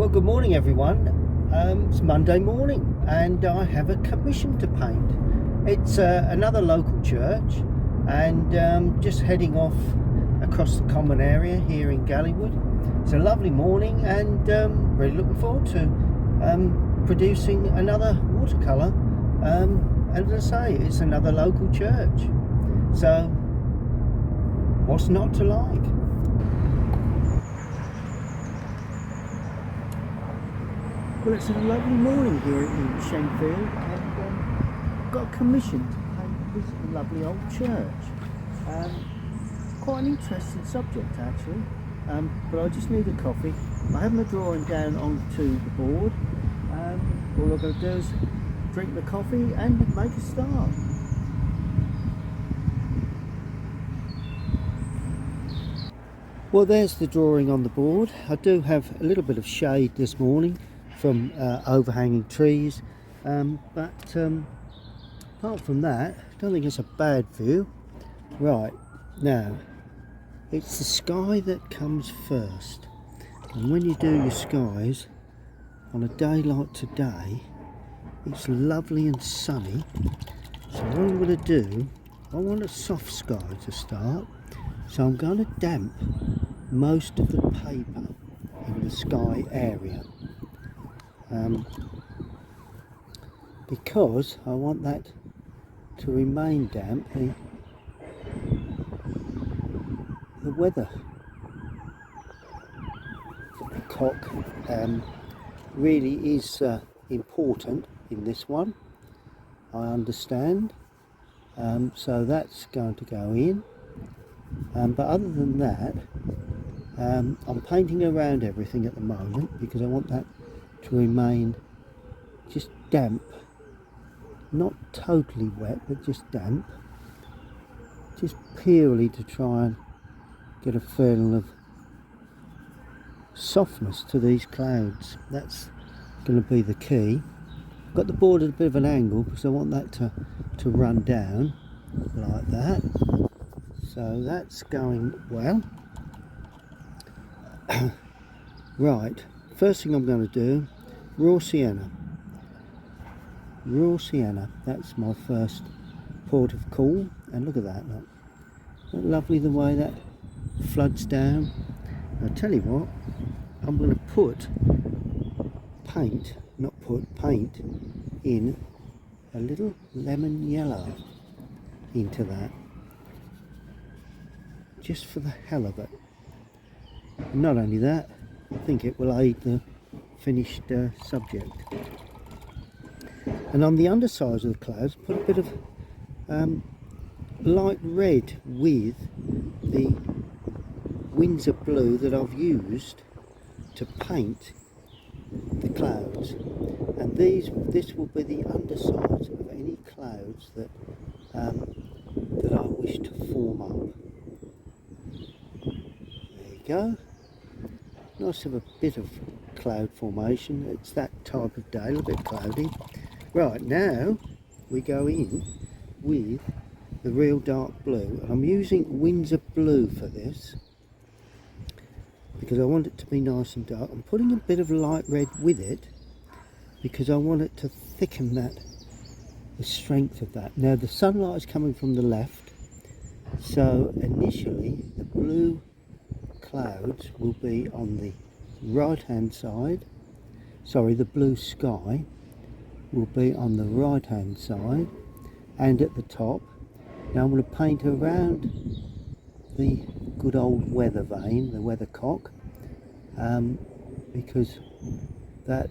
Well, good morning everyone. It's Monday morning and I have a commission to paint. It's another local church, and just heading off across the common area here in Gallywood. It's a lovely morning and really looking forward to producing another watercolour, and as I say, it's another local church, so what's not to like? Well, it's a lovely morning here in Shenfield, and got a commission to paint this lovely old church. Quite an interesting subject actually, but I just need a coffee. I have my drawing down onto the board. All I've got to do is drink the coffee and make a start. Well, there's the drawing on the board. I do have a little bit of shade this morning from overhanging trees, but apart from that, I don't think it's a bad view. Right, now it's the sky that comes first, and when you do your skies on a day like today, it's lovely and sunny. So what I'm going to do, I want a soft sky to start, so I'm going to damp most of the paper in the sky area. Because I want that to remain damp. The weather cock really is important in this one, I understand, so that's going to go in, but other than that, I'm painting around everything at the moment because I want that to remain just damp, not totally wet but just damp, just purely to try and get a feeling of softness to these clouds. That's going to be the key. I've got the board at a bit of an angle because I want that to run down like that, so that's going well. Right, first thing I'm going to do, raw sienna, that's my first port of call. And look at that, look. Isn't it lovely the way that floods down? I'll tell you what, I'm going to put paint in a little lemon yellow into that, just for the hell of it. And not only that, I think it will aid the finished subject. And on the underside of the clouds, put a bit of light red with the Windsor blue that I've used to paint the clouds. And this will be the undersides of any clouds that that I wish to form up. There you go. Nice of a bit of cloud formation. It's that type of day, a little bit cloudy. Right, now we go in with the real dark blue, and I'm using Windsor blue for this because I want it to be nice and dark. I'm putting a bit of light red with it because I want it to thicken that, the strength of that. Now the sunlight is coming from the left, so initially the blue clouds will be on the right hand side, sorry, the blue sky will be on the right hand side and at the top. Now I'm going to paint around the good old weather vane, the weathercock, because that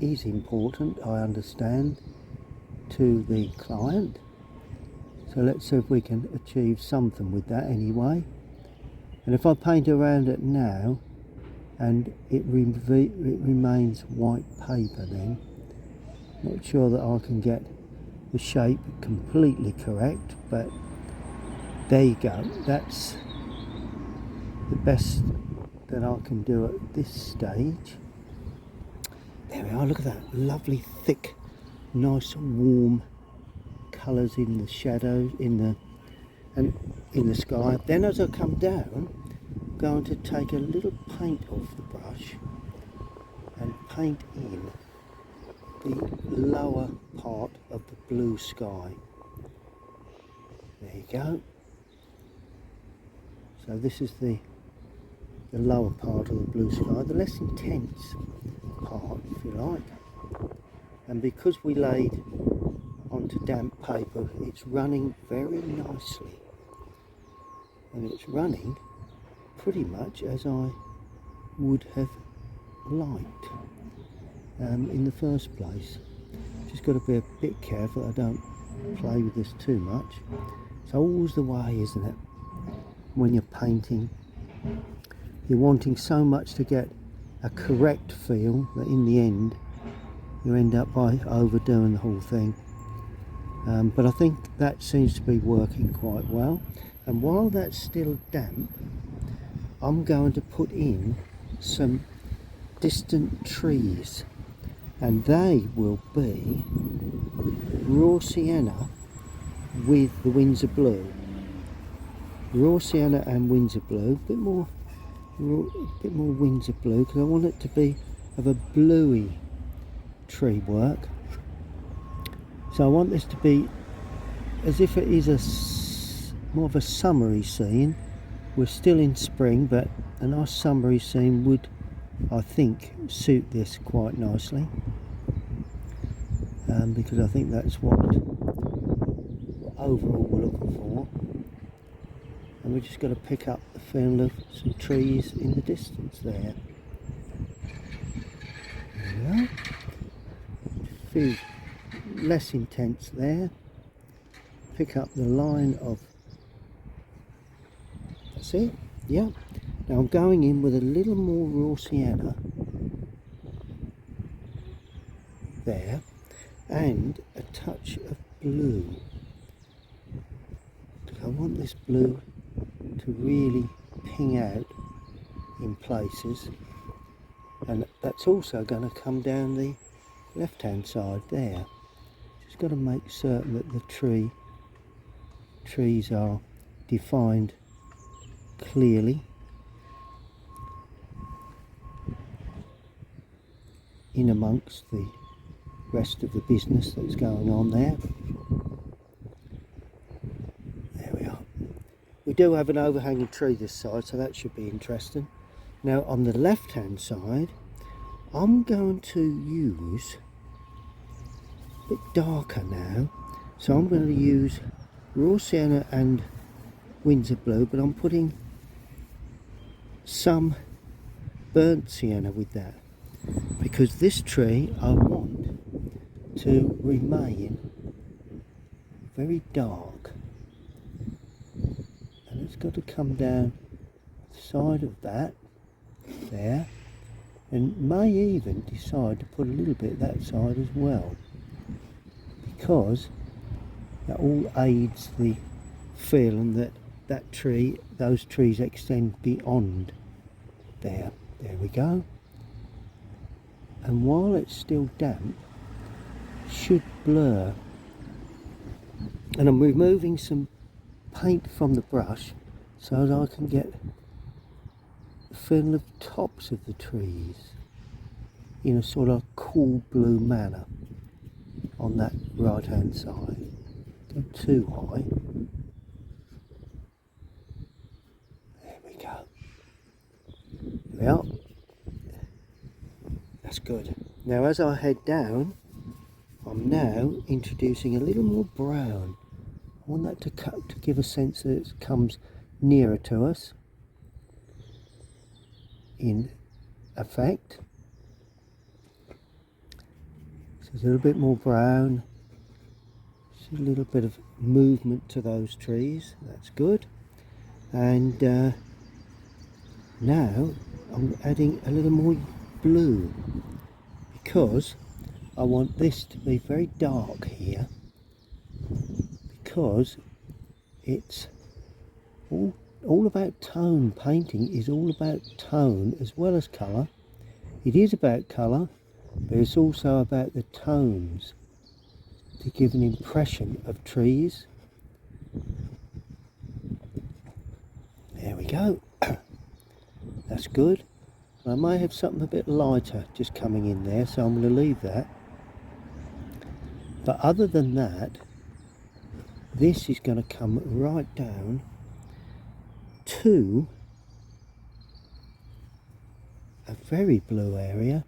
is important, I understand, to the client. So let's see if we can achieve something with that anyway. And if I paint around it now and it remains white paper, then not sure that I can get the shape completely correct, but there you go. That's the best that I can do at this stage. There we are, look at that lovely thick, nice warm colours in the shadows, in the sky. Then as I come down, I'm going to take a little paint off the brush and paint in the lower part of the blue sky. There you go. So this is the lower part of the blue sky, the less intense part, if you like. And because we laid onto damp paper, it's running very nicely. And it's running pretty much as I would have liked in the first place. Just got to be a bit careful I don't play with this too much. It's always the way, isn't it? When you're painting, you're wanting so much to get a correct feel that in the end you end up by overdoing the whole thing. But I think that seems to be working quite well. And while that's still damp, I'm going to put in some distant trees, and they will be raw sienna with the Windsor blue. Raw sienna and Windsor blue, a bit more Windsor blue, because I want it to be of a bluey tree work. So I want this to be as if it is more of a summery scene. We're still in spring, but a nice summery scene would, I think, suit this quite nicely, because I think that's what overall we're looking for. And we're just going to pick up the feel of some trees in the distance there. There we go. Feel less intense there. Pick up the line of, that's it, yeah. Now I'm going in with a little more raw sienna there, and a touch of blue. I want this blue to really ping out in places, and that's also going to come down the left hand side there. Just got to make certain that the trees are defined clearly in amongst the rest of the business that's going on there. We do have an overhanging tree this side, so that should be interesting. Now on the left hand side, I'm going to use a bit darker now, so I'm going to use raw sienna and Windsor blue, but I'm putting some burnt sienna with that, because this tree I want to remain very dark. And it's got to come down the side of that there, and may even decide to put a little bit that side as well, because that all aids the feeling that those trees extend beyond there. There we go. And while it's still damp, it should blur. And I'm removing some paint from the brush so that I can get the feel of tops of the trees in a sort of cool blue manner on that right hand side. Don't go too high. There we go. Well, that's good. Now as I head down, I'm now introducing a little more brown. I want that to give a sense that it comes nearer to us in effect. So there's a little bit more brown. Just a little bit of movement to those trees. That's good. And now I'm adding a little more blue, because I want this to be very dark here, because it's all about tone. Painting is all about tone as well as colour. It is about colour, but it's also about the tones to give an impression of trees. There we go. That's good. I may have something a bit lighter just coming in there, so I'm going to leave that. But other than that, this is going to come right down to a very blue area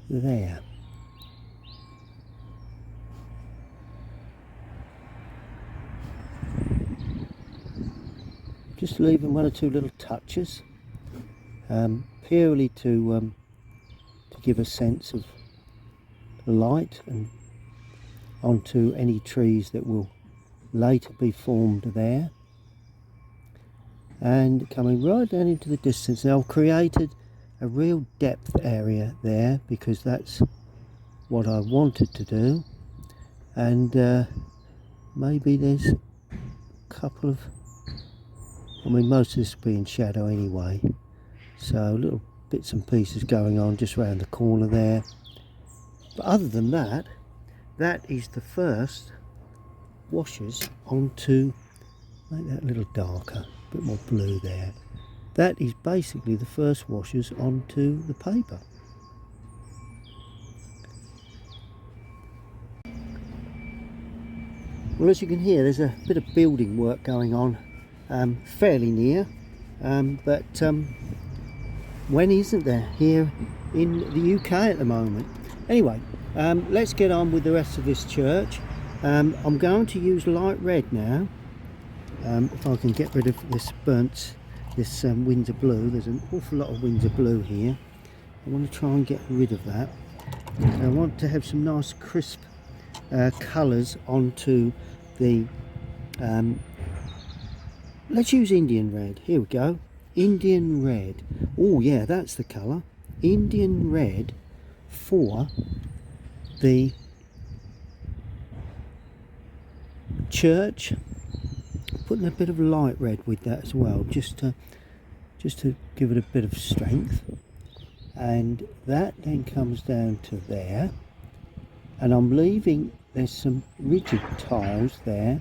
there. Just leaving one or two little touches, purely to give a sense of light and onto any trees that will later be formed there. And coming right down into the distance. Now I've created a real depth area there because that's what I wanted to do, and maybe there's a couple of, I mean most of this will be in shadow anyway, so little bits and pieces going on just around the corner there. But other than that, that is the first washes onto, make that a little darker, a bit more blue there. That is basically the first washes onto the paper. Well, as you can hear, there's a bit of building work going on fairly near, but when isn't there here in the UK at the moment? Anyway, let's get on with the rest of this church. I'm going to use light red now. If I can get rid of this this Windsor blue. There's an awful lot of Windsor blue here. I want to try and get rid of that. I want to have some nice crisp colours onto the, let's use Indian red. Here we go, Indian red. Oh yeah, that's the colour, Indian red, for the church. Putting a bit of light red with that as well, just to give it a bit of strength. And that then comes down to there, and I'm leaving, there's some rigid tiles there,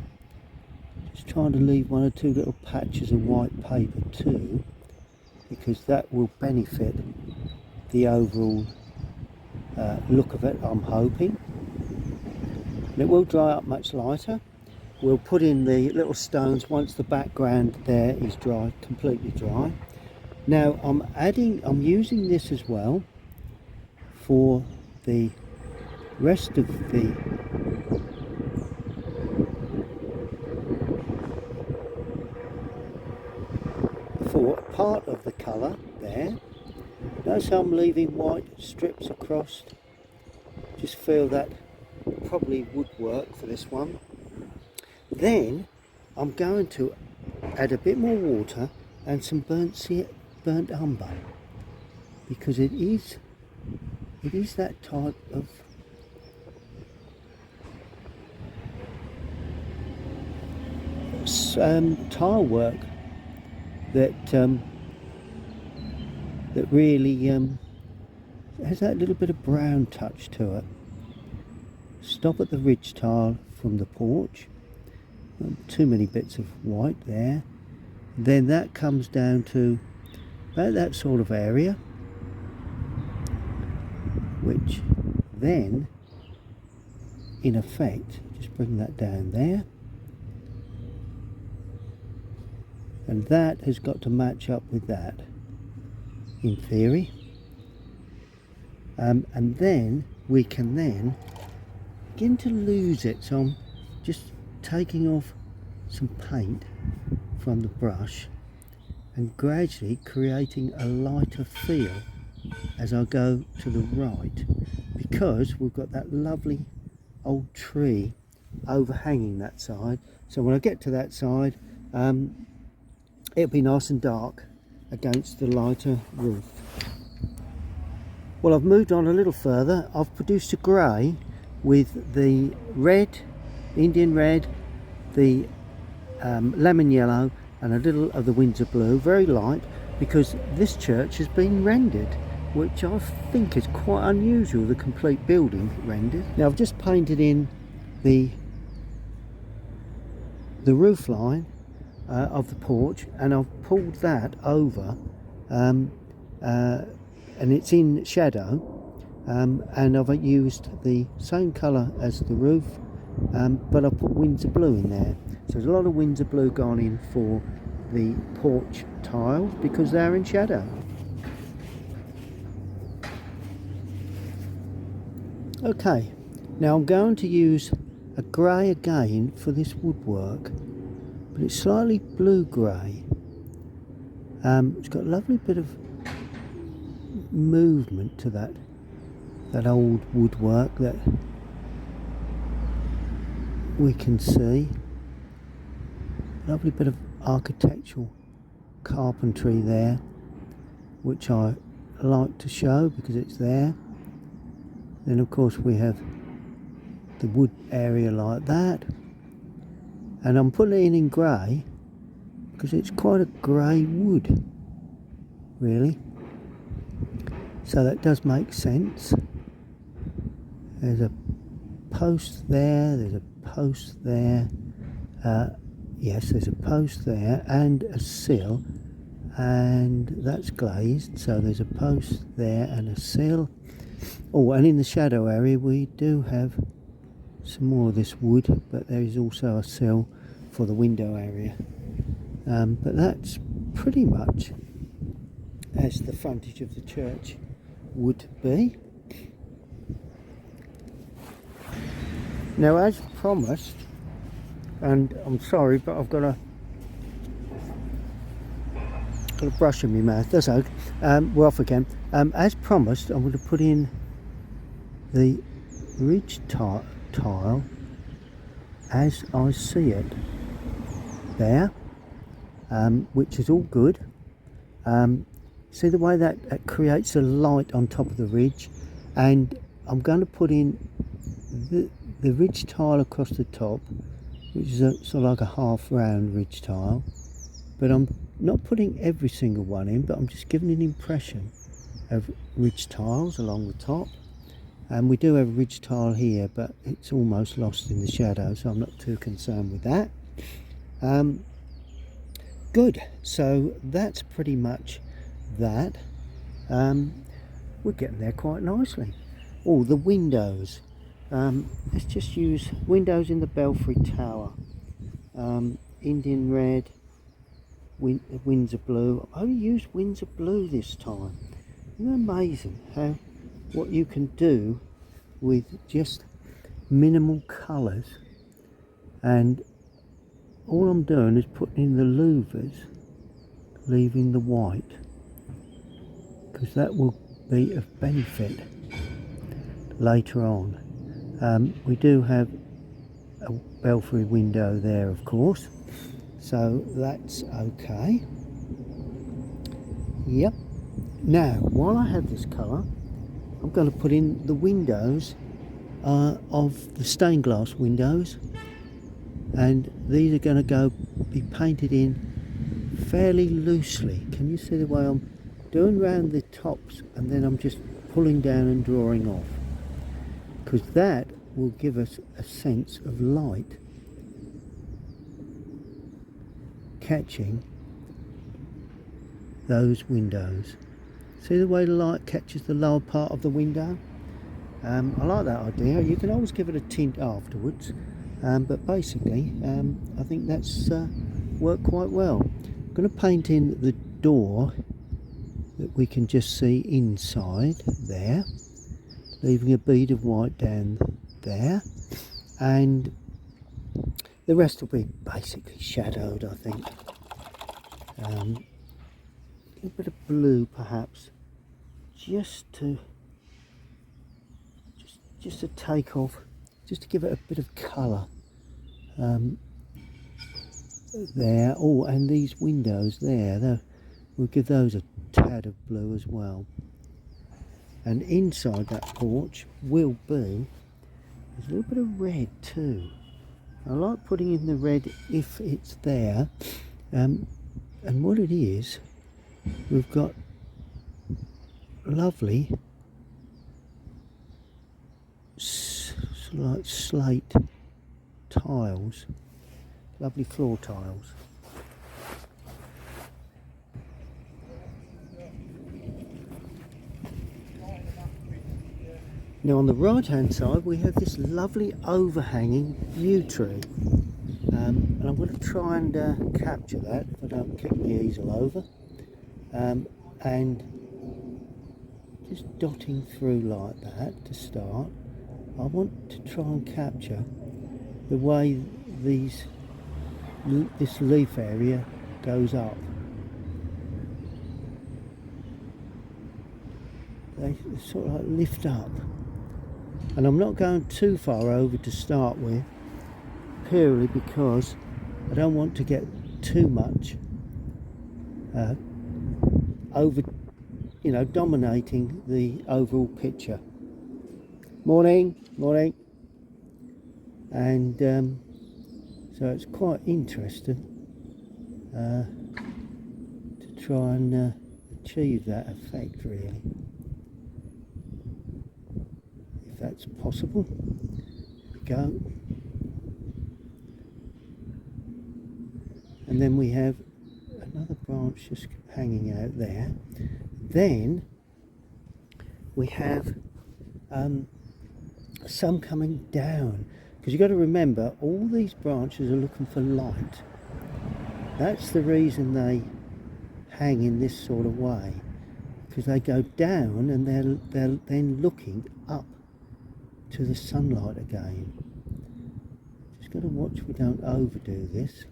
just trying to leave one or two little patches of white paper too, because that will benefit the overall look of it, I'm hoping. And it will dry up much lighter. We'll put in the little stones once the background there is dry, completely dry. Now I'm using this as well for the rest of the for part of the colour there. Notice how I'm leaving white strips across. Just feel that probably would work for this one. Then I'm going to add a bit more water and some burnt umber, because it is that type of tile work that that really has that little bit of brown touch to it. Stop at the ridge tile from the porch. Not too many bits of white there. Then that comes down to about that sort of area, which then in effect just bring that down there, and that has got to match up with that in theory, and then we can then begin to lose it. So I'm just taking off some paint from the brush and gradually creating a lighter feel as I go to the right, because we've got that lovely old tree overhanging that side. So when I get to that side, it'll be nice and dark against the lighter roof. Well, I've moved on a little further. I've produced a grey with the red, Indian red, the lemon yellow, and a little of the Windsor blue, very light, because this church has been rendered, which I think is quite unusual, the complete building rendered. Now I've just painted in the roof line of the porch, and I've pulled that over and it's in shadow, and I've used the same colour as the roof, but I've put Windsor blue in there. So there's a lot of Windsor blue gone in for the porch tiles because they're in shadow. Okay, now I'm going to use a grey again for this woodwork, but it's slightly blue grey. It's got a lovely bit of movement to that old woodwork that we can see. Lovely bit of architectural carpentry there, which I like to show because it's there. Then of course we have the wood area like that, and I'm putting it in grey because it's quite a grey wood really, so that does make sense. There's a post there, there's a post there, yes, there's a post there and a sill, and that's glazed, so there's a post there and a sill. Oh, and in the shadow area we do have some more of this wood, but there is also a sill for the window area. But that's pretty much as the frontage of the church would be. Now, as promised, and I'm sorry, but I've got a brush in my mouth. That's okay. We're off again. As promised, I'm going to put in the ridge tile as I see it there, which is all good. See the way that creates a light on top of the ridge, and I'm going to put in the ridge tile across the top, which is sort of like a half round ridge tile, but I'm not putting every single one in, but I'm just giving an impression of ridge tiles along the top. And we do have a ridge tile here, but it's almost lost in the shadow, so I'm not too concerned with that. Good, so that's pretty much that. We're getting there quite nicely. Oh, the windows. Let's just use windows in the belfry tower. Indian red, Windsor blue. I've only used Windsor blue this time. Isn't it amazing how what you can do with just minimal colours? And all I'm doing is putting in the louvers, leaving the white, because that will be of benefit later on. We do have a belfry window there, of course, so that's okay. Yep. Now, while I have this colour, I'm going to put in the windows of the stained glass windows, and these are going to be painted in fairly loosely. Can you see the way I'm doing round the tops, and then I'm just pulling down and drawing off, because that will give us a sense of light catching those windows. See the way the light catches the lower part of the window? I like that idea. You can always give it a tint afterwards, but basically I think that's worked quite well. I'm going to paint in the door that we can just see inside there, leaving a bead of white down there, and the rest will be basically shadowed, I think. A bit of blue perhaps, just to take off, just to give it a bit of colour there. Oh, and these windows there, we'll give those a tad of blue as well. And inside that porch will be, there's a little bit of red too. I like putting in the red if it's there, and what it is, we've got lovely like slate tiles, lovely floor tiles. Now on the right hand side we have this lovely overhanging yew tree, and I'm going to try and capture that if I don't kick my easel over, and just dotting through like that to start. I want to try and capture the way this leaf area goes up. They sort of like lift up, and I'm not going too far over to start with, purely because I don't want to get too much over, you know, dominating the overall picture. Morning. And so it's quite interesting to try and achieve that effect, really, if that's possible. Here we go. And then we have another branch just hanging out there. Then we have some coming down, because you've got to remember all these branches are looking for light. That's the reason they hang in this sort of way, because they go down and they're then looking up to the sunlight again. Just got to watch we don't overdo this,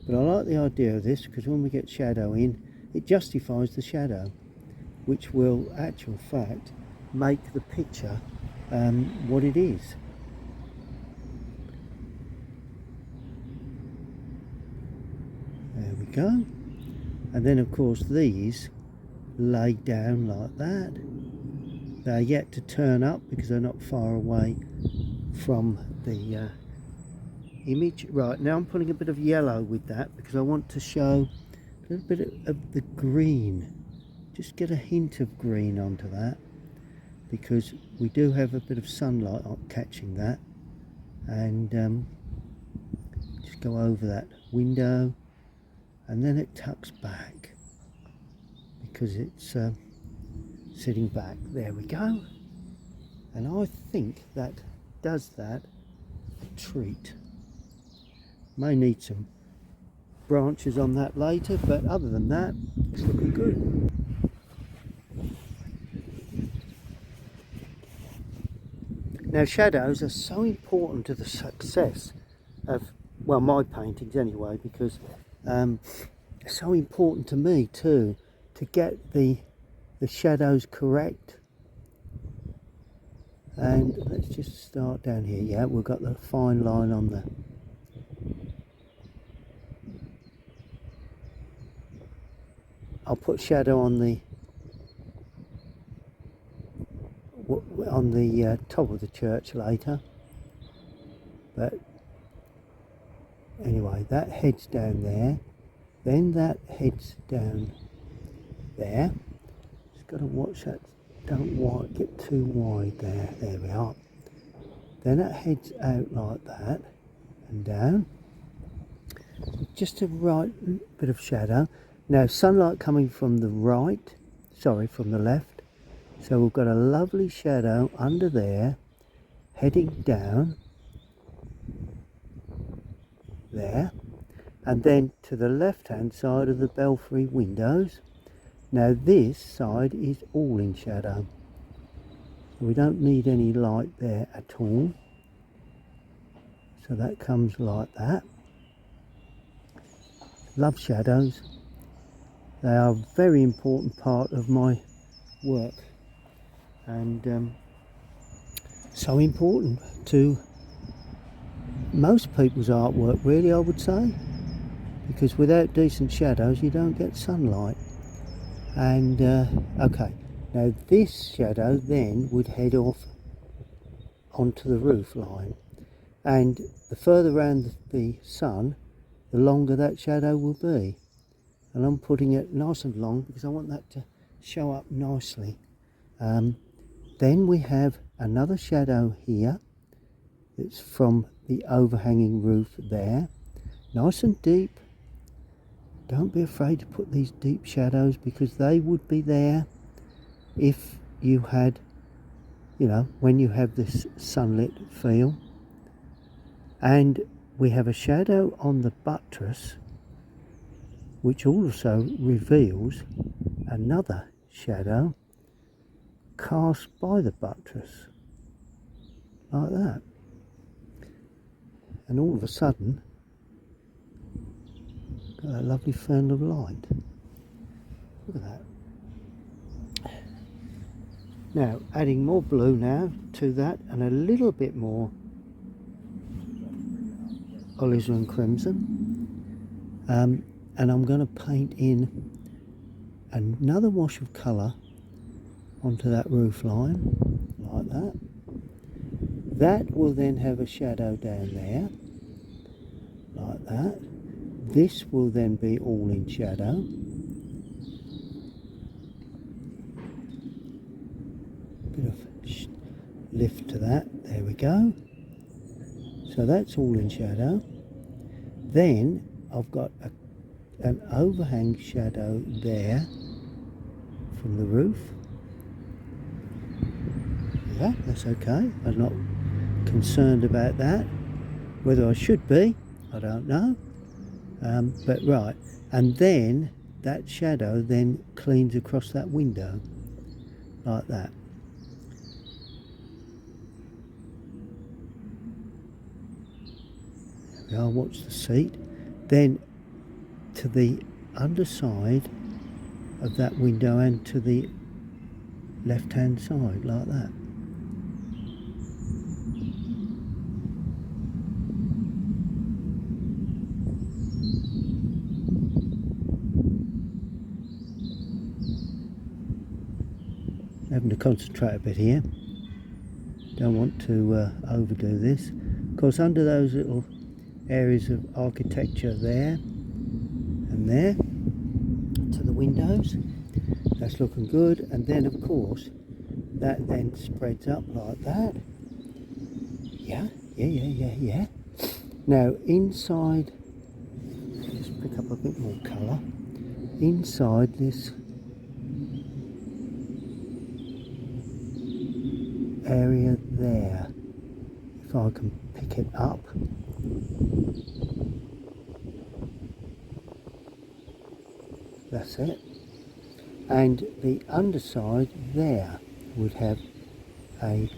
but I like the idea of this, because when we get shadow in, it justifies the shadow, which will actual fact make the picture what it is. There we go. And then of course these lay down like that. They're yet to turn up because they're not far away from the image. Right, now I'm putting a bit of yellow with that because I want to show a little bit of the green. Just get a hint of green onto that, because we do have a bit of sunlight catching that, and just go over that window, and then it tucks back because it's sitting back. There we go. And I think that does that a treat. May need some branches on that later, but other than that, it's looking good. Now shadows are so important to the success of, well, my paintings anyway, because it's so important to me too to get the shadows correct. And let's just start down here. Yeah, we've got the fine line on the I'll put shadow on the top of the church later, but anyway, that heads down there, then that heads down there. Just got to watch that, don't get too wide there. There we are. Then it heads out like that and down, just a right bit of shadow. Now sunlight coming from the right, sorry, from the left, so we've got a lovely shadow under there heading down there, and then to the left hand side of the belfry windows. Now this side is all in shadow, so we don't need any light there at all, so that comes like that. Love shadows. They are a very important part of my work, and so important to most people's artwork, really, I would say, because without decent shadows you don't get sunlight. And okay, now this shadow then would head off onto the roof line, and the further around the sun, the longer that shadow will be. And I'm putting it nice and long because I want that to show up nicely. Then we have another shadow here that's from the overhanging roof there, nice and deep. Don't be afraid to put these deep shadows, because they would be there if you had you know, when you have this sunlit feel. And we have a shadow on the buttress, which also reveals another shadow cast by the buttress, like that. And all of a sudden, got that lovely fern of light. Look at that. Now, adding more blue now to that, and a little bit more alizarin crimson. And I'm going to paint in another wash of colour onto that roof line, like that. That will then have a shadow down there, like that. This will then be all in shadow. Bit of lift to that, there we go. So that's all in shadow. Then I've got an overhang shadow there from the roof. Yeah, that's okay. I'm not concerned about that. Whether I should be, I don't know. But right, and then that shadow then cleans across that window, like that. There we are, watch the seat. Then to the underside of that window and to the left hand side, like that. Having to concentrate a bit here, don't want to overdo this. Of course, under those little areas of architecture there and there to the windows, that's looking good. And then of course that then spreads up like that. Yeah. Now inside, let's pick up a bit more colour inside this area there, if I can pick it up. That's it. And the underside there would have a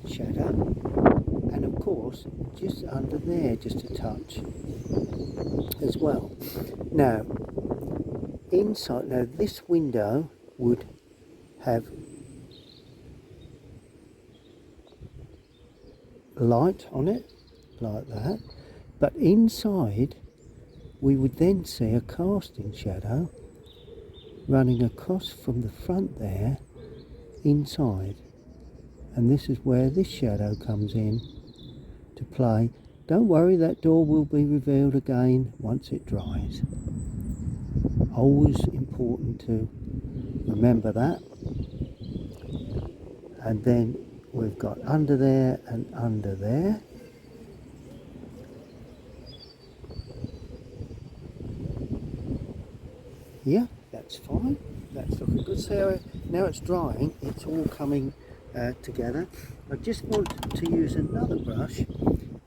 shadow, and of course just under there just a touch as well. Now inside, now this window would have light on it like that, but inside we would then see a casting shadow running across from the front there inside, and this is where this shadow comes in to play. Don't worry, that door will be revealed again once it dries. Always important to remember that. And then we've got under there and under there. Yeah, that's fine. That's looking good. So now it's drying, it's all coming together. I just want to use another brush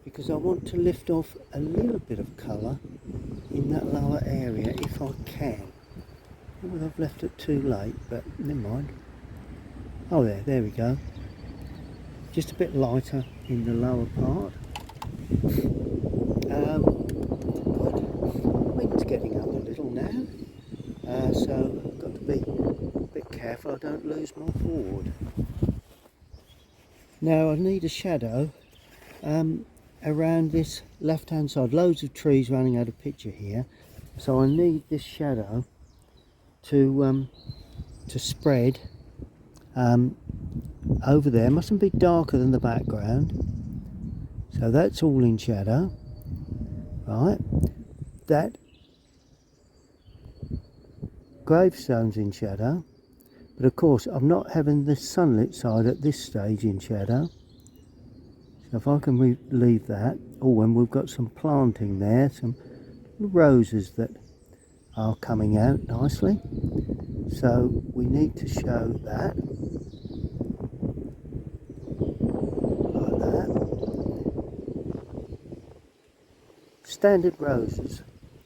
because I want to lift off a little bit of colour in that lower area if I can. Well, I've left it too late, but never mind. Oh, there we go. Just a bit lighter in the lower part. Good. Wind's getting up a little now, so I've got to be a bit careful I don't lose my board. Now I need a shadow around this left hand side. Loads of trees running out of picture here, so I need this shadow to spread over there. Mustn't be darker than the background, so that's all in shadow. Right, that gravestone's in shadow, but of course I'm not having the sunlit side at this stage in shadow, so if I can leave that. Oh, and we've got some planting there, some roses that are coming out nicely, so we need to show that. standard roses.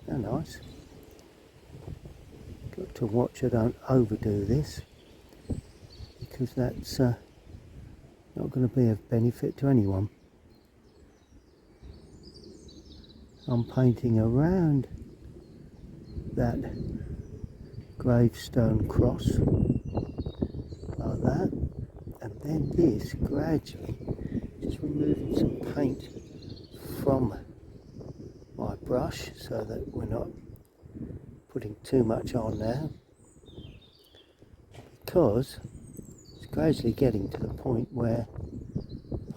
They're nice. Got to watch I don't overdo this, because that's not going to be of benefit to anyone. I'm painting around that gravestone cross like that, and then this gradually just removing some paint from my brush so that we're not putting too much on now, because it's gradually getting to the point where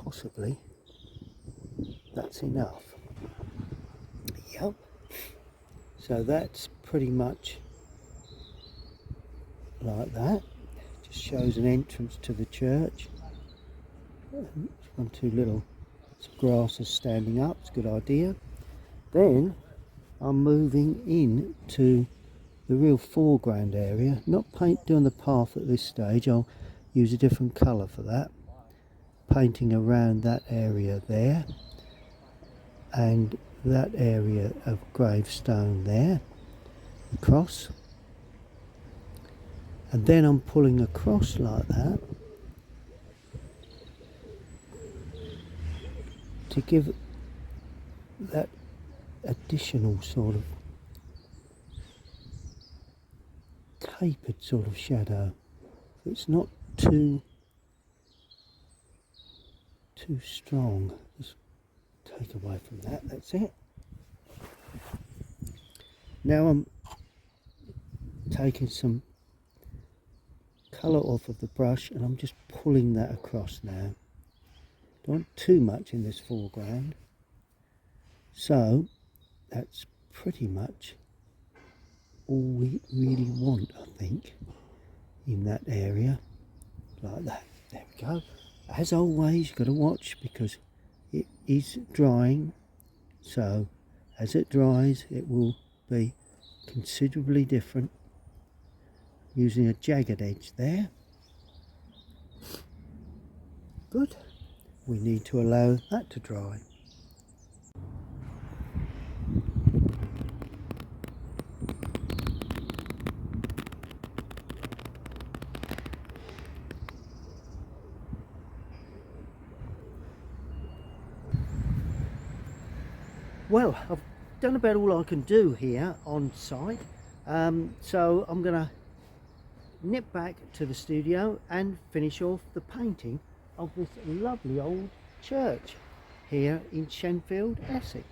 possibly that's enough. Yep. So that's pretty much like that. Just shows an entrance to the church. One, two little grass is standing up. It's a good idea. Then I'm moving in to the real foreground area. Not doing the path at this stage. I'll use a different colour for that. Painting around that area there, and that area of gravestone there, across, and then I'm pulling across like that to give that additional sort of tapered sort of shadow. It's not too strong. Just take away from that. That's it. Now I'm taking some colour off of the brush and I'm just pulling that across now. Don't want too much in this foreground. So that's pretty much all we really want, I think, in that area. Like that. There we go. As always, you've got to watch because it is drying. So as it dries, it will be considerably different. Using a jagged edge there. Good. We need to allow that to dry. Well, I've done about all I can do here on site, so I'm going to nip back to the studio and finish off the painting of this lovely old church here in Shenfield, Essex.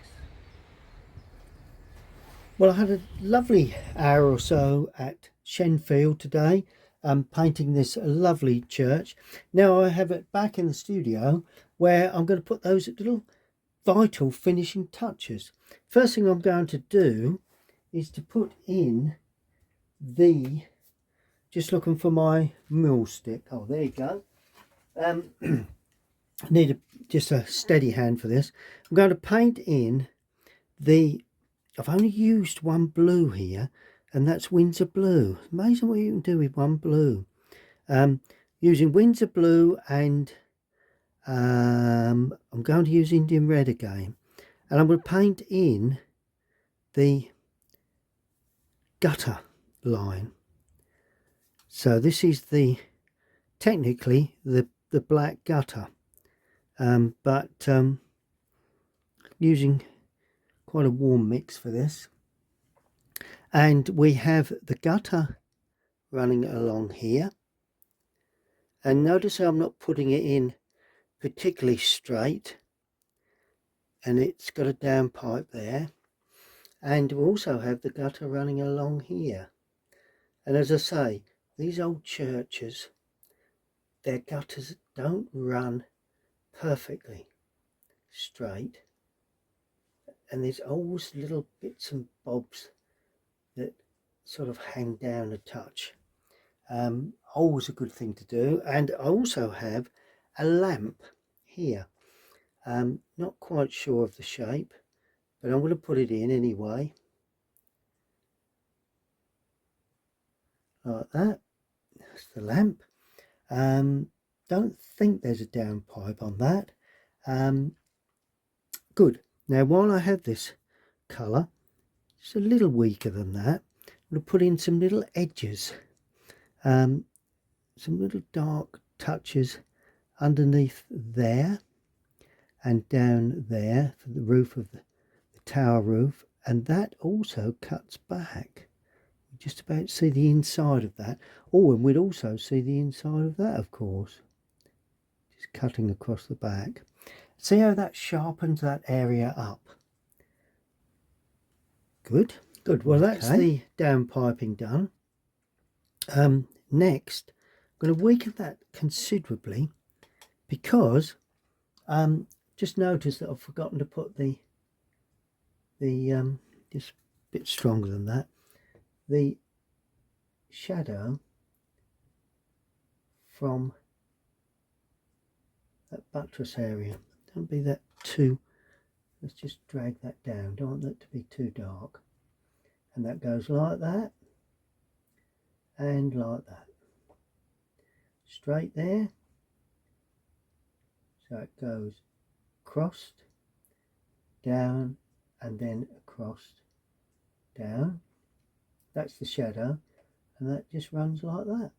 Well, I had a lovely hour or so at Shenfield today, painting this lovely church. Now I have it back in the studio where I'm going to put those little vital finishing touches. First thing I'm going to do is to put in the, just looking for my mill stick. Oh, there you go. I need just a steady hand for this. I'm going to paint in the, I've only used one blue here, and that's Windsor Blue. Amazing what you can do with one blue. Using Windsor Blue, and I'm going to use Indian Red again, and I'm going to paint in the gutter line. So this is the, technically the black gutter, but using quite a warm mix for this. And we have the gutter running along here, and notice how I'm not putting it in particularly straight, and it's got a downpipe there. And we also have the gutter running along here. And as I say, these old churches, their gutters don't run perfectly straight, and there's always little bits and bobs that sort of hang down a touch. Always a good thing to do. And I also have a lamp here. Not quite sure of the shape, but I'm going to put it in anyway, like that. That's the lamp. Don't think there's a downpipe on that. Good. Now while I have this colour, just a little weaker than that. I'm going to put in some little edges, some little dark touches underneath there and down there for the roof of the tower roof, and that also cuts back. We just about see the inside of that. Oh, and we'd also see the inside of that, of course, just cutting across the back. See how that sharpens that area up. Good, good. Well, that's the downpiping done. Next, I'm going to weaken that considerably, because just noticed that I've forgotten to put the just a bit stronger than that, the shadow from that buttress area. Don't be that too, let's just drag that down, don't want that to be too dark. And that goes like that and like that, straight there. So it goes crossed, down, and then across, down. That's the shadow, and that just runs like that.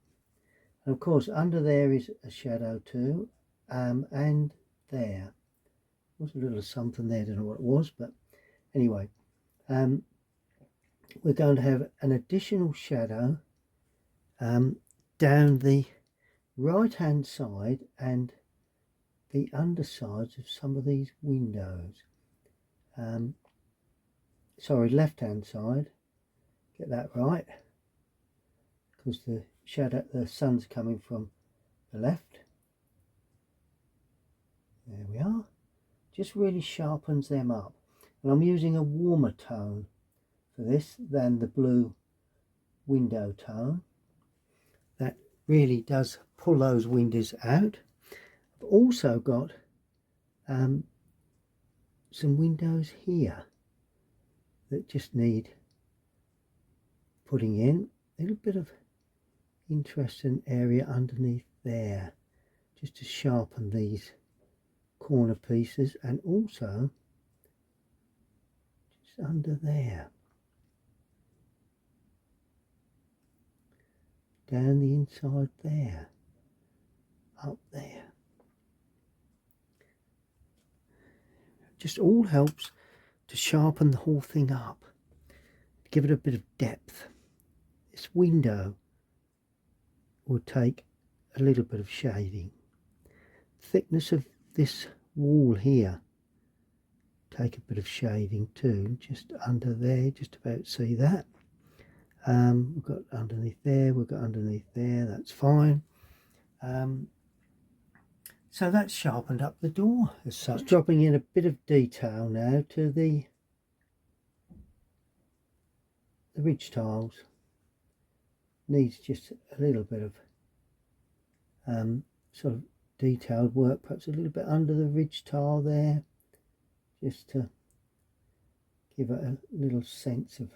And of course under there is a shadow too, and there was a little something there, don't know what it was, but anyway, we're going to have an additional shadow down the right hand side and the undersides of some of these windows. Sorry, left hand side, get that right, because the shadow, the sun's coming from the left. There we are. Just really sharpens them up, and I'm using a warmer tone for this than the blue window tone. That really does pull those windows out. I've also got some windows here that just need putting in. A little bit of interesting area underneath there, just to sharpen these corner pieces, and also just under there, down the inside there, up there. Just all helps to sharpen the whole thing up, give it a bit of depth. This window will take a little bit of shading. Thickness of this wall here, take a bit of shading too, just under there, just about see that. We've got underneath there, we've got underneath there, that's fine. So that's sharpened up the door as such. Just dropping in a bit of detail now to the ridge tiles. Needs just a little bit of sort of detailed work, perhaps a little bit under the ridge tile there, just to give it a little sense of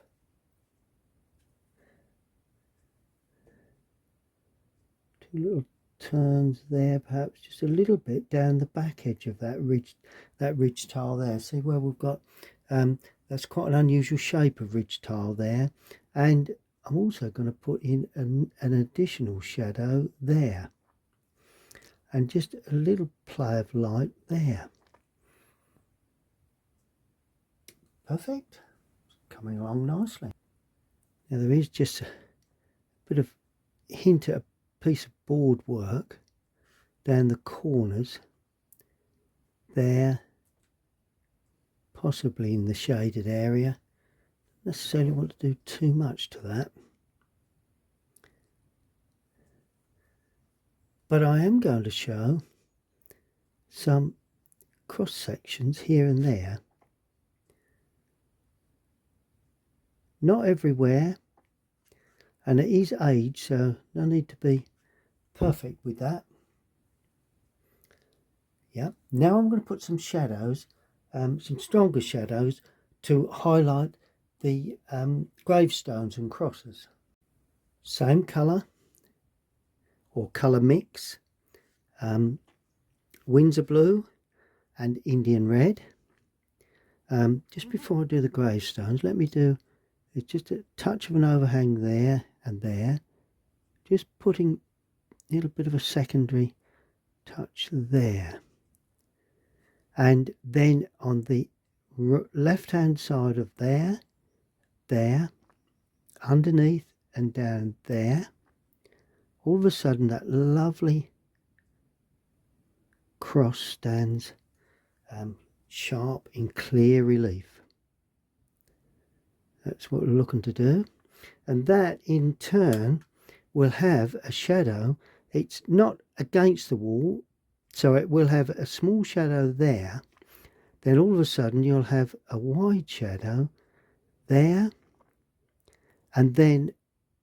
two little turns there, perhaps just a little bit down the back edge of that ridge tile there. See where we've got that's quite an unusual shape of ridge tile there. And I'm also going to put in an additional shadow there, and just a little play of light there. Perfect, coming along nicely. Now there is just a bit of hint at a piece of board work down the corners there, possibly in the shaded area. Don't necessarily want to do too much to that, but I am going to show some cross sections here and there, not everywhere, and it is age, so no need to be perfect with that. Yeah, now I'm going to put some shadows, some stronger shadows, to highlight the gravestones and crosses. Same colour or colour mix, Windsor blue and Indian red, Just before I do the gravestones, let me do, it's just a touch of an overhang there and there, just putting a little bit of a secondary touch there, and then on the left hand side of there, underneath and down there, all of a sudden that lovely cross stands sharp in clear relief. That's what we're looking to do, and that in turn will have a shadow. It's not against the wall, so it will have a small shadow there. Then all of a sudden you'll have a wide shadow there, and then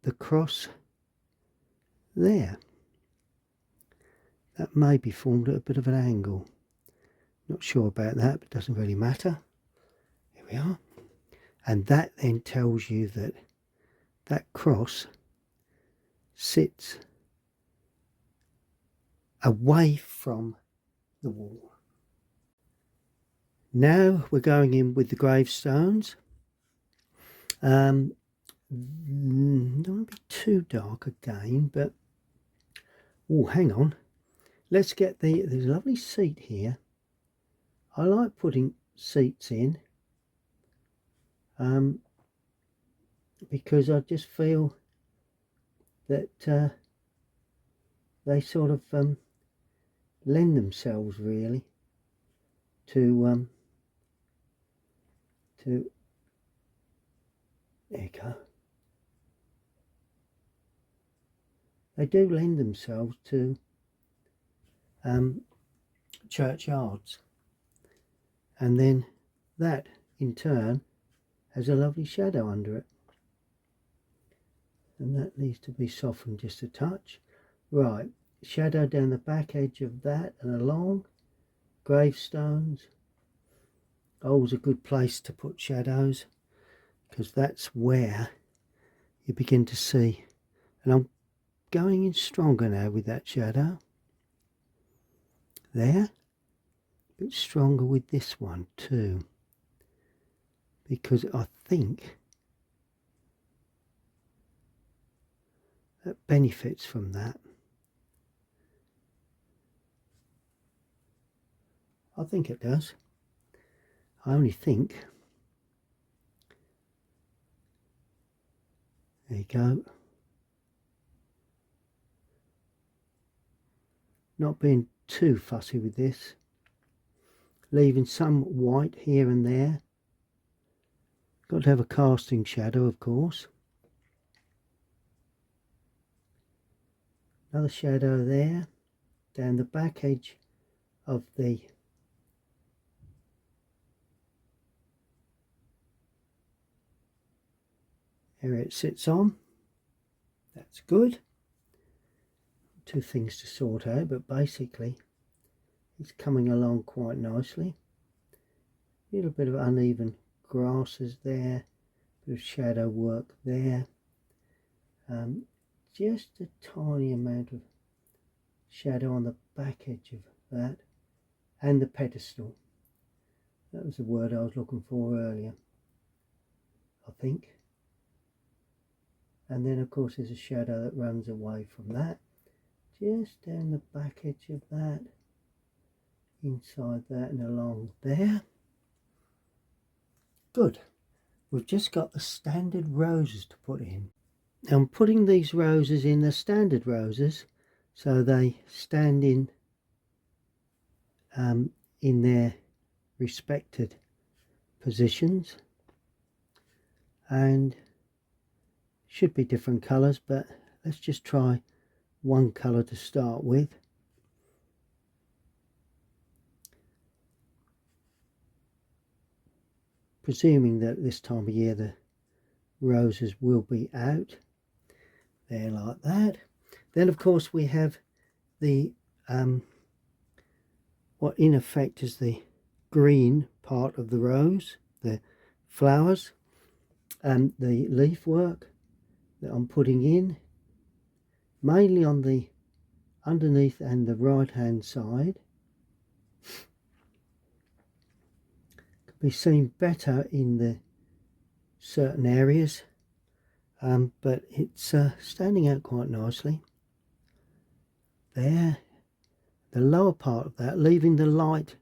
the cross there. That may be formed at a bit of an angle. Not sure about that, but it doesn't really matter. Here we are. And that then tells you that that cross sits away from the wall. Now we're going in with the gravestones. Don't want to be too dark again, but oh, hang on. Let's get there's a lovely seat here. I like putting seats in because I just feel that they sort of lend themselves really to there you go. They do lend themselves to churchyards, and then that in turn has a lovely shadow under it, and that needs to be softened just a touch. Right, shadow down the back edge of that and along. Gravestones, always a good place to put shadows, because that's where you begin to see, and I'm going in stronger now with that shadow there, a bit stronger with this one too, because I think that benefits from that. I think it does. I only think. There you go. Not being too fussy with this, leaving some white here and there. Got to have a casting shadow, of course. Another shadow there down the back edge of the area it sits on. That's good. Two things to sort out, but basically it's coming along quite nicely. A little bit of uneven grasses there, bit of shadow work there, just a tiny amount of shadow on the back edge of that, and the pedestal. That was the word I was looking for earlier, I think. And then of course there's a shadow that runs away from that, just down the back edge of that, inside that and along there. Good. We've just got the standard roses to put in. Now I'm putting these roses in the standard roses, so they stand in their respected positions, and should be different colours, but let's just try one colour to start with. Presuming that this time of year the roses will be out. There, like that. Then of course we have the what in effect is the green part of the rose, the flowers and the leaf work that I'm putting in, mainly on the underneath and the right hand side. be seen better in the certain areas, but it's standing out quite nicely there. The lower part of that, leaving the light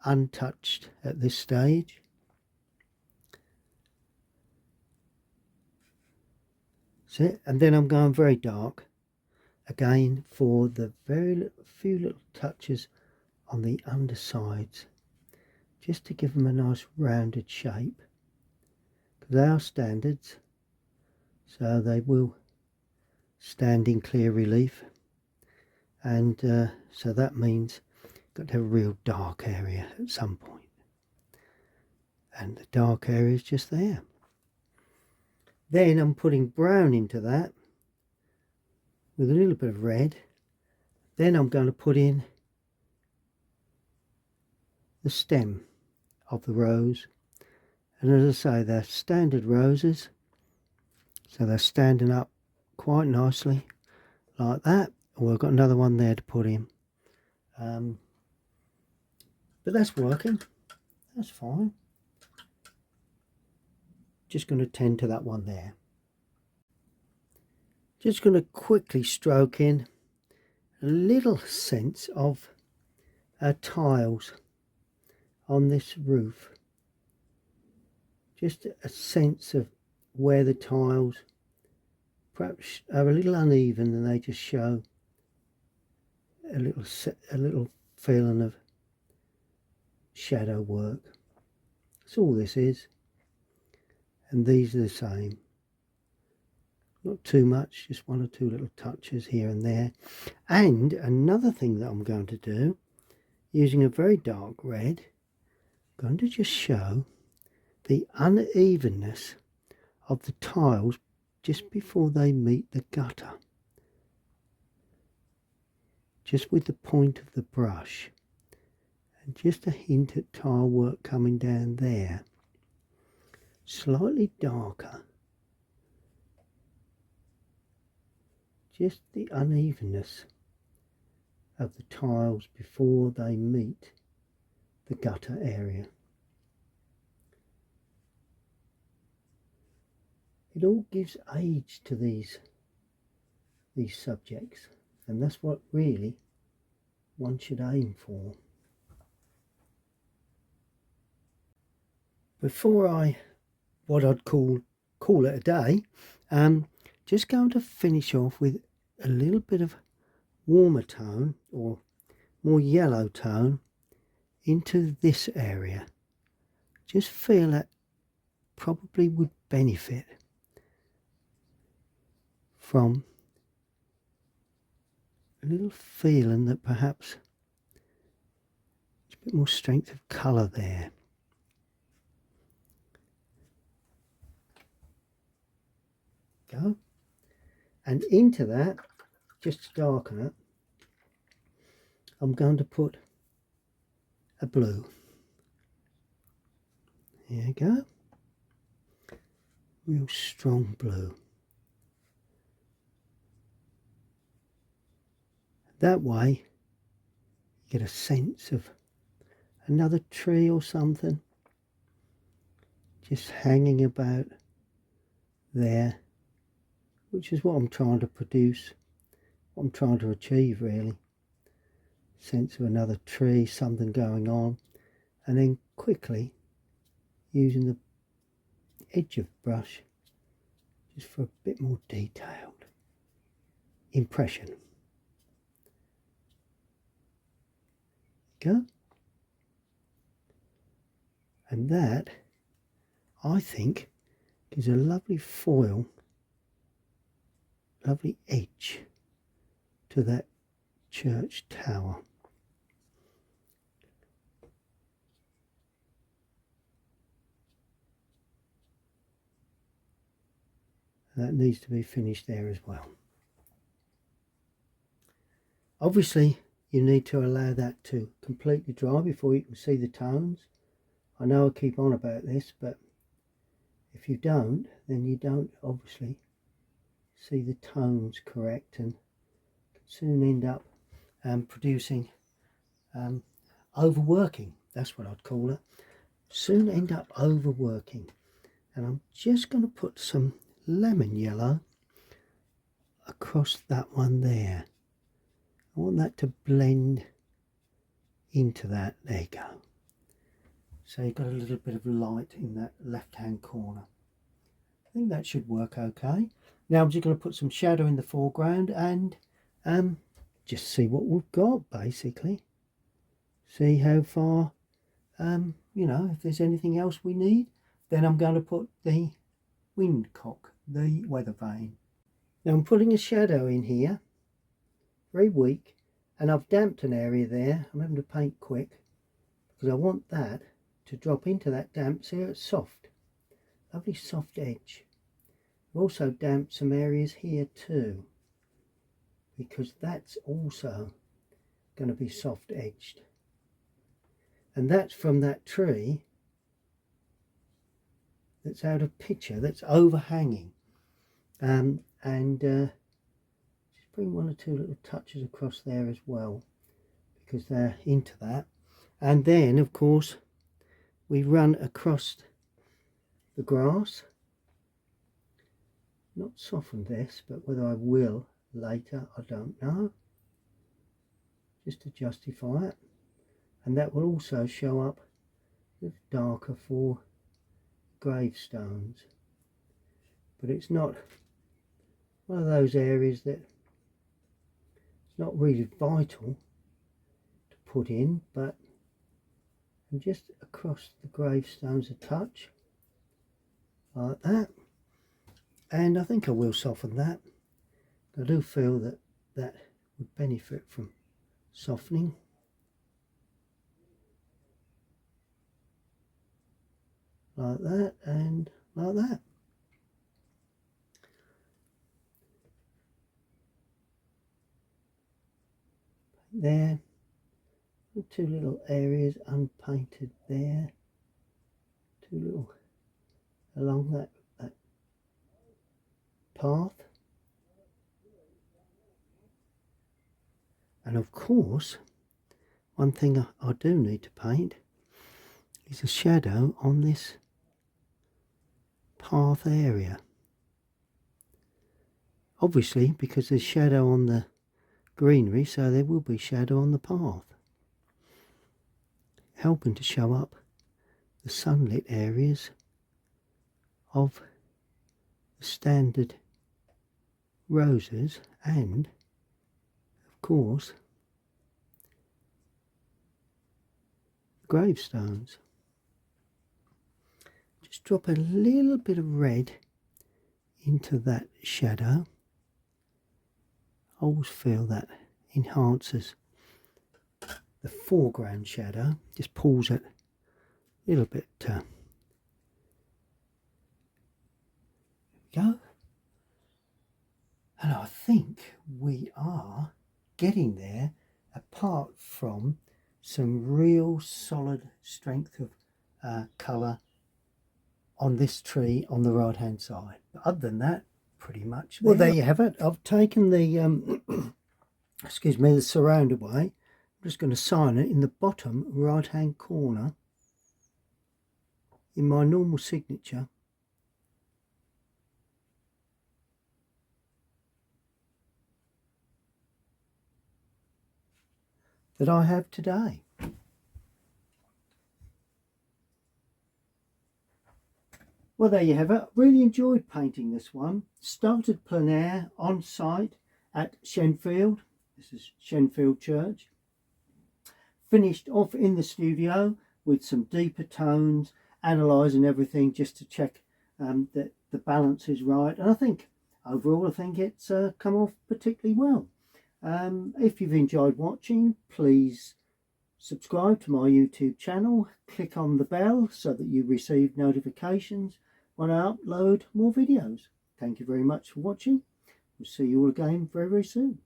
untouched at this stage. That's it. And then I'm going very dark again for the few little touches on the undersides, just to give them a nice rounded shape, because they are standards, so they will stand in clear relief, and so that means got to have a real dark area at some point, and the dark area is just there. Then I'm putting brown into that with a little bit of red. Then I'm going to put in the stem of the rose, and as I say, they're standard roses, so they're standing up quite nicely like that. Oh, I've got another one there to put in, but that's working, that's fine. Just going to tend to that one there. Just going to quickly stroke in a little sense of tiles on this roof. Just a sense of where the tiles perhaps are a little uneven, and they just show a little feeling of shadow work. That's all this is. And these are the same. Not too much, just one or two little touches here and there. And another thing that I'm going to do, using a very dark red, I'm going to just show the unevenness of the tiles just before they meet the gutter. Just with the point of the brush. And just a hint at tile work coming down there. Slightly darker. Just the unevenness of the tiles before they meet the gutter area. It all gives age to these subjects, and that's what really one should aim for. Before what I'd call it a day, just going to finish off with a little bit of warmer tone or more yellow tone into this area. Just feel that probably would benefit from a little feeling that perhaps there's a bit more strength of colour there. Go. And into that, just to darken it, I'm going to put a blue. There you go. Real strong blue. That way, you get a sense of another tree or something just hanging about there, which is what I'm trying to produce, what I'm trying to achieve really. Sense of another tree, something going on, and then quickly using the edge of the brush just for a bit more detailed impression. Go. And that, I think, gives a lovely foil, lovely edge to that church tower. That needs to be finished there as well. Obviously, you need to allow that to completely dry before you can see the tones. I know I keep on about this, but if you don't, then you don't obviously see the tones correct, and soon end up producing overworking. That's what I'd call it. soon end up overworking. And I'm just going to put some lemon yellow across that one there. I want that to blend into that. There you go. So you've got a little bit of light in that left hand corner. I think that should work okay. Now I'm just going to put some shadow in the foreground and just see what we've got, basically. See how far, you know, if there's anything else we need. Then I'm going to put the windcock, the weather vane. Now I'm putting a shadow in here, very weak, and I've damped an area there. I'm having to paint quick because I want that to drop into that damp. See how it's soft, lovely soft edge. I've also damped some areas here too, because that's also going to be soft edged, and that's from that tree that's out of picture, that's overhanging. Just bring one or two little touches across there as well, because they're into that. And then of course we run across the grass. Not soften this, but whether I will later, I don't know, just to justify it. And that will also show up a little darker for gravestones, but it's not one of those areas that it's not really vital to put in, but I'm just across the gravestones a touch like that. And I think I will soften that. I do feel that that would benefit from softening. Like that and like that. There, two little areas unpainted there, two little along that path. And of course, one thing I do need to paint is a shadow on this path area. Obviously, because there's shadow on the greenery, so there will be shadow on the path, helping to show up the sunlit areas of the standard roses and of course gravestones. Just drop a little bit of red into that shadow. I always feel that enhances the foreground shadow, just pulls it a little bit. There we go. And I think we are getting there, apart from some real solid strength of colour on this tree on the right hand side. But other than that, pretty much there. Well, there you have it. I've taken the excuse me, the surround away. I'm just going to sign it in the bottom right hand corner in my normal signature. That I have today. Well, there you have it. Really enjoyed painting this one. Started plein air on site at Shenfield. This is Shenfield Church. Finished off in the studio with some deeper tones, analysing everything just to check that the balance is right. And I think overall, I think it's come off particularly well. If you've enjoyed watching, please subscribe to my YouTube channel, click on the bell so that you receive notifications when I upload more videos. Thank you very much for watching. We'll see you all again very, very soon.